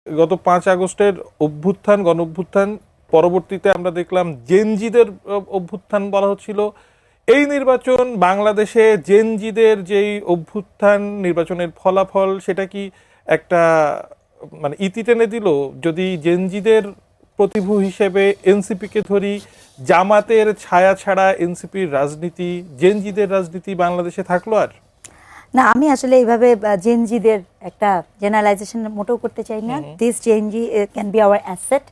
গত 5 আগস্টের অভ্যুত্থান, গণ অভ্যুত্থান পরবর্তীতে আমরা দেখলাম জেনজিদের অভ্যুত্থান বলা হচ্ছিল। এই নির্বাচন বাংলাদেশে জেনজিদের যেই অভ্যুত্থান, নির্বাচনের ফলাফল, সেটা কি একটা মানে ইতি টেনে দিল? যদি জেনজিদের প্রতিভূ হিসেবে এনসিপিকে ধরি, জামাতের ছায়া ছাড়া এনসিপির রাজনীতি, জেনজিদের রাজনীতি বাংলাদেশে থাকলো আর? না, আমি আসলে এইভাবে জেনজিদের একটা জেনারেলাইজেশন মোটেও করতে চাই না। This Gen Z can be hour asset,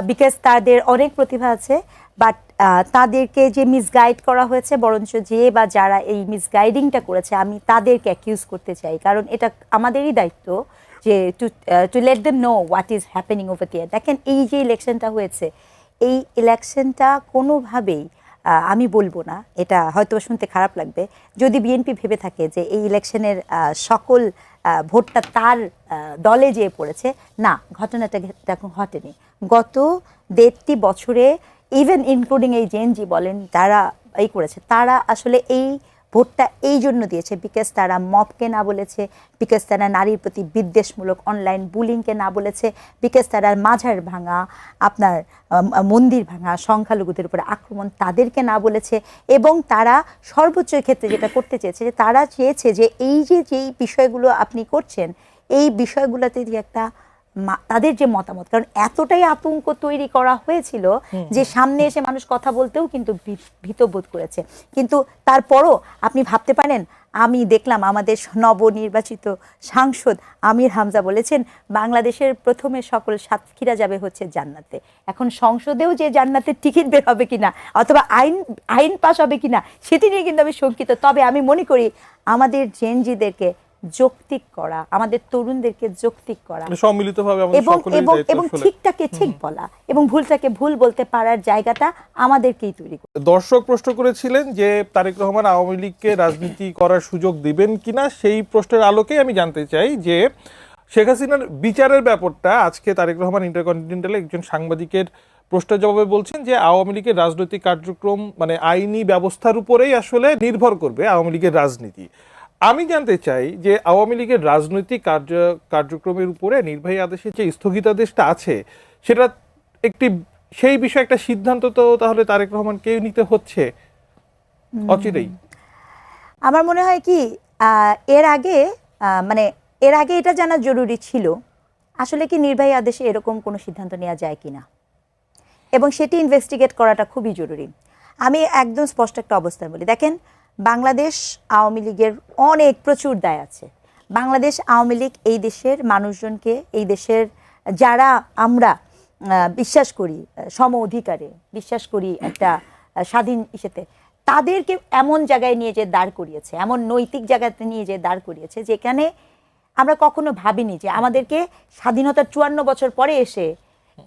because তাদের অনেক প্রতিভা আছে, বাট তাদেরকে যে মিসগাইড করা হয়েছে, বরঞ্চ যে বা যারা এই মিসগাইডিংটা করেছে আমি তাদেরকে অ্যাকিউজ করতে চাই, কারণ এটা আমাদেরই দায়িত্ব যে to let them know what is happening over there. দেখেন, এই যে ইলেকশনটা হয়েছে, এই ইলেকশনটা কোনোভাবেই আমি বলবো না, এটা হয়তো শুনতে খারাপ লাগবে, যদি বিএনপি ভেবে থাকে যে এই ইলেকশনের সকল ভোটটা তার দলে যেয়ে পড়েছে, না, ঘটনাটা এখন ঘটেনি। গত 1.5 বছরে ইভেন ইনক্লুডিং এই জেনজি বলেন, যারা এই করেছে, তারা আসলে এই ভোটটা এই জন্য দিয়েছে বিকজ তারা মবকে না বলেছে, বিকজ তারা নারীর প্রতি বিদ্বেষমূলক অনলাইন বুলিংকে না বলেছে, বিকজ তারা মাজার ভাঙা, আপনার মন্দির ভাঙা, সংখ্যালঘুদের উপরে আক্রমণ, তাদেরকে না বলেছে। এবং তারা সর্বোচ্চ ক্ষেত্রে যেটা করতে চেয়েছে, যে তারা চেয়েছে যে এই যে যেই বিষয়গুলো আপনি করছেন, এই বিষয়গুলোতে যে একটা তাদের যে মতামত, কারণ এতটাই আতঙ্ক তৈরি করা হয়েছিল যে সামনে এসে মানুষ কথা বলতেও কিন্তু ভীতবোধ করেছে। কিন্তু তারপরও আপনি ভাবতে পারেন, আমি দেখলাম আমাদের নবনির্বাচিত সাংসদ আমির হামজা বলেছেন বাংলাদেশের প্রথমে সকল সাতক্ষীরা যাবে হচ্ছে জান্নাতে। এখন সংসদেও যে জান্নাতের টিকিট বের হবে কিনা, অথবা আইন পাস হবে কিনা, সেটি নিয়ে কিন্তু আমি শঙ্কিত। তবে আমি মনে করি আমাদের জেনজিদেরকে যৌক্তিক করা, আমাদের তরুণদেরকে যৌক্তিক করা, সম্মিলিতভাবে এবং ঠিকটাকে ঠিক বলা এবং ভুলটাকে ভুল বলতে পারার জায়গাটা আমাদেরকেই তৈরি করা। দর্শক প্রশ্ন করেছিলেন যে তারেক রহমান আওয়ামী লীগকে রাজনীতি করার সুযোগ দিবেন কিনা, সেই প্রশ্নের আলোকে আমি জানতে চাই যে শেখ হাসিনার বিচারের ব্যাপারটা আজকে তারেক রহমান ইন্টারকন্টিনেন্টালে একজন সাংবাদিকের প্রশ্নের জবাবে বলছেন যে আওয়ামী লীগের রাজনৈতিক কার্যক্রম মানে আইনি ব্যবস্থার উপরেই আসলে নির্ভর করবে আওয়ামী লীগের রাজনীতি। আমি জানতে চাই যে আওয়ামী লীগের রাজনৈতিক কার্যক্রমের উপরে নির্বাহী আদেশের যে স্থগিতাদেশটা আছে, সেটা একটি সেই বিষয়ে একটা সিদ্ধান্ত তো তাহলে তারেক রহমানকে নিতে হচ্ছে অচিরেই। আমার মনে হয় কি, এর আগে এটা জানা জরুরি ছিল আসলে কি নির্বাহী আদেশে এরকম কোনো সিদ্ধান্ত নেওয়া যায় কিনা, এবং সেটি ইনভেস্টিগেট করাটা খুবই জরুরি। আমি একদম স্পষ্ট একটা অবস্থান বলি, দেখেন, বাংলাদেশ আওয়ামী লীগের প্রচুর দায় আছে। বাংলাদেশ আওয়ামী লীগ এই দেশের মানুষজনকে, এই দেশের যারা আমরা বিশ্বাস করি সম অধিকারে, বিশ্বাস করি একটা স্বাধীন ইসেতে, তাদেরকে এমন জায়গায় নিয়ে যে দাঁড় করিয়েছে, এমন নৈতিক জায়গাতে নিয়ে যে দাঁড় করিয়েছে যেখানে আমরা কখনো ভাবিনি যে আমাদেরকে স্বাধীনতার 54 বছর পরে এসে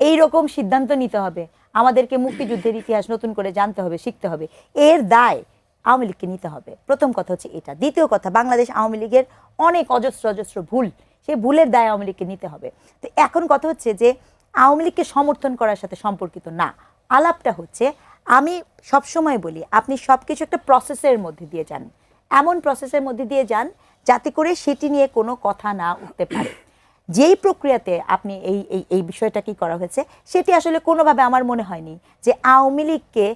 এই রকম সিদ্ধান্ত নিতে হবে, আমাদেরকে মুক্তিযুদ্ধের ইতিহাস নতুন করে জানতে হবে, শিখতে হবে। এর দায় আওয়ামী লীগকে নিতে হবে। প্রথম কথা হচ্ছে এটা। দ্বিতীয় কথা, বাংলাদেশ আওয়ামী লীগের অনেক অজস্র ভুল, সেই ভুলের দায় আওয়ামী লীগকে নিতে হবে। তো এখন কথা হচ্ছে যে আওয়ামী লীগকে সমর্থন করার সাথে সম্পর্কিত না, আলাপটা হচ্ছে, আমি সবসময় বলি আপনি সব কিছু একটা প্রসেসের মধ্যে দিয়ে যান, এমন প্রসেসের মধ্যে দিয়ে যান যাতে করে সেটি নিয়ে কোনো কথা না উঠতে পারে। যেই প্রক্রিয়াতে আপনি এই বিষয়টা কি করা হয়েছে, সেটি আসলে কোনোভাবে আমার মনে হয়নি যে আওয়ামী লীগকে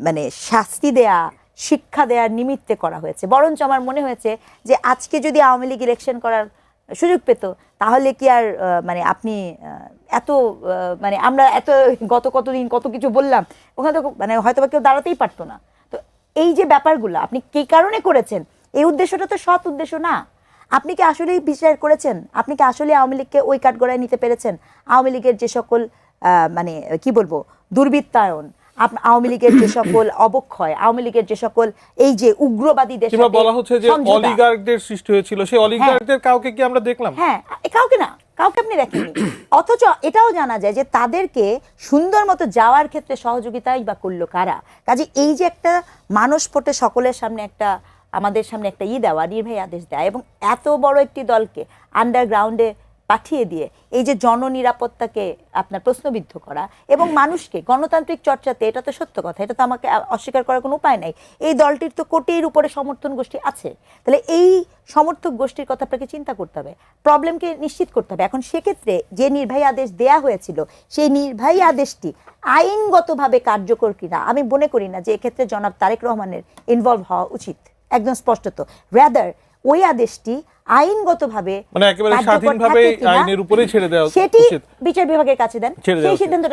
মানে শাস্তি দেয়া, শিক্ষা দেওয়ার নিমিত্তে করা হয়েছে। বরঞ্চ আমার মনে হয়েছে যে আজকে যদি আওয়ামী লীগ ইলেকশন করার সুযোগ পেত, তাহলে কি আর মানে আপনি এত মানে আমরা এত কতদিন কত কিছু বললাম, ওখানে তো মানে হয়তো বা কেউ দাঁড়াতেই পারতো না। তো এই যে ব্যাপারগুলো আপনি কী কারণে করেছেন, এই উদ্দেশ্যটা তো সৎ উদ্দেশ্য না। আপনি কি আসলেই বিচার করেছেন? আপনি কি আসলে আওয়ামী লীগকে ওই কাঠগড়ায় নিতে পেরেছেন? আওয়ামী লীগের যে সকল মানে কি বলবো দুর্বৃত্তায়ন, আওয়ামী লীগের যে সকল অবক্ষয়, আওয়ামী লীগের যে সকল এই যে উগ্রবাদী দেশ বলা হচ্ছে যে অলিগার্কদের সৃষ্টি হয়েছিল, সেই অলিগার্কদের কাউকে কি আমরা দেখলাম? হ্যাঁ, কাউকে না, কাউকে আপনি দেখেননি। অথচ এটাও জানা যায় যে তাদেরকে সুন্দর মতো যাওয়ার ক্ষেত্রে সহযোগিতাই বা করলো কারা। কাজে এই যে একটা মানুষ পটে সকলের সামনে একটা আমাদের সামনে একটা দেওয়া, নির্বাহী আদেশ দেয়, এবং এত বড় একটি দলকে আন্ডারগ্রাউন্ডে পাঠিয়ে দিয়ে এই যে জননিরাপত্তাকে আপনার প্রশ্নবিদ্ধ করা এবং মানুষকে গণতান্ত্রিক চর্চাতে, এটা তো সত্য কথা, এটা তো আমাকে অস্বীকার করার কোনো উপায় নাই, এই দলটির তো কোটির উপরে সমর্থন গোষ্ঠী আছে, তাহলে এই সমর্থক গোষ্ঠীর কথা আপনাকে চিন্তা করতে হবে, প্রবলেমকে নিশ্চিত করতে হবে। এখন সেক্ষেত্রে যে নির্বাহী আদেশ দেয়া হয়েছিল সেই নির্বাহী আদেশটি আইনগতভাবে কার্যকর কিনা আমি মনে করি না যে এক্ষেত্রে জনাব তারেক রহমানের ইনভলভ হওয়া উচিত, একদম স্পষ্টত। রাদার ওই আদেশটি আইনগতভাবে মানে একেবারে কার্যকর স্বাধীনভাবে থাকে কিনা, আইনের উপরেই ছেড়ে দেওয়া সেটি উচিত। বিচার বিভাগের কাছে দেন, ছেড়ে দেওয়া সেই উচিত। সিদ্ধান্তটা